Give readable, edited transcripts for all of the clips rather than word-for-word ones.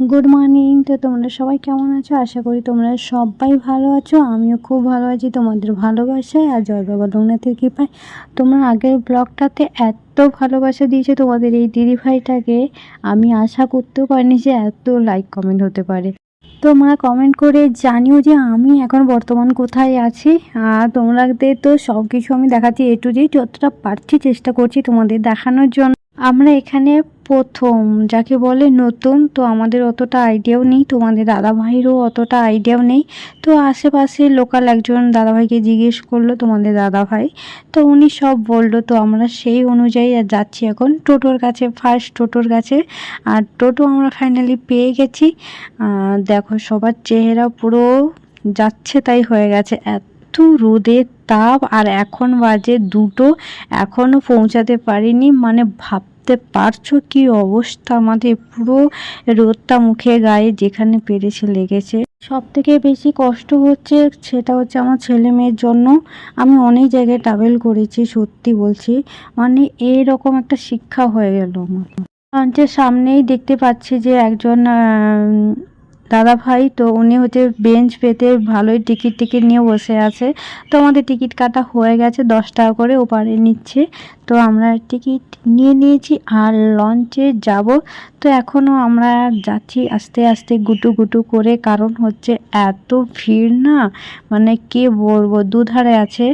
Good morning. তো তোমরা সবাই কেমন আছো? আশা করি তোমরা সবাই ভালো আছো। আমিও খুব ভালো আছি তোমাদের ভালোবাসায় আর জয় বাবা লোকনাথের কৃপায়। তোমরা আগের ব্লগটাতে এত ভালোবাসা দিয়েছো তোমাদের এই দিদিভাইটাকে, আমি আশা করতেও পারিনি যে এত লাইক কমেন্ট হতে পারে। তোমরা কমেন্ট করে জানিও যে আমি এখন বর্তমান কোথায় আছি। আর তোমাদের তো সব কিছু আমি দেখাচ্ছি, এ টু জেড যতটা পারছি চেষ্টা করছি তোমাদের দেখানোর জন্য। আমরা এখানে প্রথম, যাকে বলে নতুন, তো আমাদের অতটা আইডিয়াও নেই, তোমাদের দাদাভাইয়েরও অতটা আইডিয়াও নেই। তো আশেপাশে লোকাল একজন দাদাভাইকে জিজ্ঞেস করলো তোমাদের দাদাভাই, তো উনি সব বললো। তো আমরা সেই অনুযায়ী যাচ্ছি এখন টোটোর কাছে, ফার্স্ট টোটোর কাছে। আর টোটো আমরা ফাইনালি পেয়ে গেছি। দেখো সবার চেহারা পুরো যাচ্ছে তাই হয়ে গেছে, এত রোদের তাপ। আর এখন বাজে 2টো, এখনও পৌঁছাতে পারিনি। মানে ভাবতে পারছো কি অবস্থা আমাদের, পুরো রোদটা মুখে গায়ে যেখানে পেরেছে লেগেছে। সব থেকে বেশি কষ্ট হচ্ছে সেটা হচ্ছে আমার ছেলে মেয়ের জন্য। আমি অনেক জায়গায় ট্রাভেল করেছি, সত্যি বলছি, মানে এইরকম একটা শিক্ষা হয়ে গেল আমার। লঞ্চের সামনেই দেখতে পাচ্ছি যে একজন দাদা ভাই, তো উনি হচ্ছে বেঞ্চ পেতে ভালোই টিকিট নিয়ে বসে আছে। তো আমাদের টিকিট কাটা হয়ে গেছে, 10 টাকা করে ওপারে নিচ্ছে। তো আমরা টিকিট নিয়ে নিয়েছি আর লঞ্চে যাব। তো এখনও আমরা যাচ্ছি আস্তে আস্তে গুটু গুটু করে, কারণ হচ্ছে এত ভিড় না, মানে কে বলবো, দুধারে আছে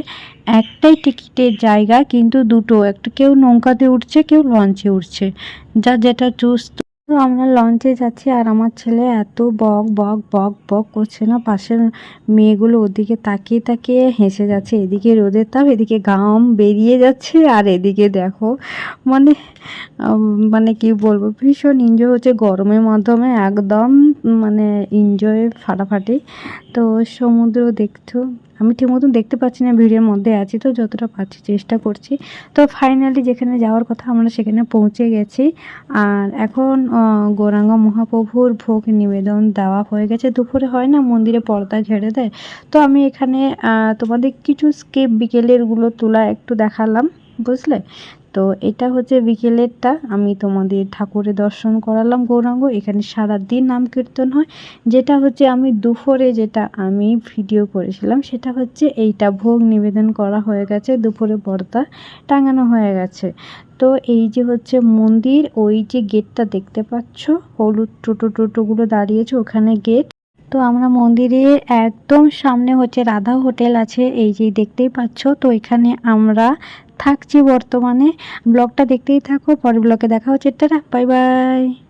একটাই টিকিটের জায়গা কিন্তু দুটো, একটা কেউ নৌকাতে উঠছে কেউ লঞ্চে উঠছে, যা যেটা চুজ। তো আমরা লঞ্চে যাচ্ছি আর আমার ছেলে এত বক বক বক বক করছে না, পাশের মেয়েগুলো ওদিকে তাকিয়ে তাকিয়ে হেসে যাচ্ছে। এদিকে রোদের তাপ, এদিকে ঘাম বেরিয়ে যাচ্ছে, আর এদিকে দেখো মানে মানে কি বলবো, ভীষণ এনজয় হচ্ছে গরমের মাধ্যমে, একদম মানে এনজয় ফাটাফাটি। তো সমুদ্র দেখছো, আমি ঠিক মতন দেখতে পাচ্ছি না, ভিড়ের মধ্যে আছি, তো যতটা পাচ্ছি চেষ্টা করছি। তো ফাইনালি যেখানে যাওয়ার কথা আমরা সেখানে পৌঁছে গেছি। আর এখন গৌরাঙ্গ মহাপ্রভুর ভোগ নিবেদন দেওয়া হয়ে গেছে। দুপুরে হয় না মন্দিরে পর্দা ঝেড়ে দেয়, তো আমি এখানে তোমাদের কিছু স্কেপ বিকেলেরগুলো তোলা একটু দেখালাম, বুঝলে। তো এটা হচ্ছে বিকেলেরটা, আমি তোমাদের ঠাকুরের দর্শন করালাম গৌরাঙ্গ। এখানে সারাদিন নাম কীর্তন হয়। যেটা হচ্ছে আমি দুপুরে যেটা আমি ভিডিও করেছিলাম সেটা হচ্ছে এইটা, ভোগ নিবেদন করা হয়ে গেছে, দুপুরে পর্দা টাঙানো হয়ে গেছে। তো এই যে হচ্ছে মন্দির, ওই যে গেটটা দেখতে পাচ্ছ, হলুদ টোটোগুলো দাঁড়িয়েছে, ওখানে গেট। তো আমরা মন্দিরের একদম সামনে হচ্ছে রাধা হোটেল আছে, এই যে দেখতেই পাচ্ছ। তো এখানে আমরা থাকছি বর্তমানে। ব্লগটা দেখতেই থাকো, পরের ব্লগে দেখা হচ্ছে। Tata, bye bye.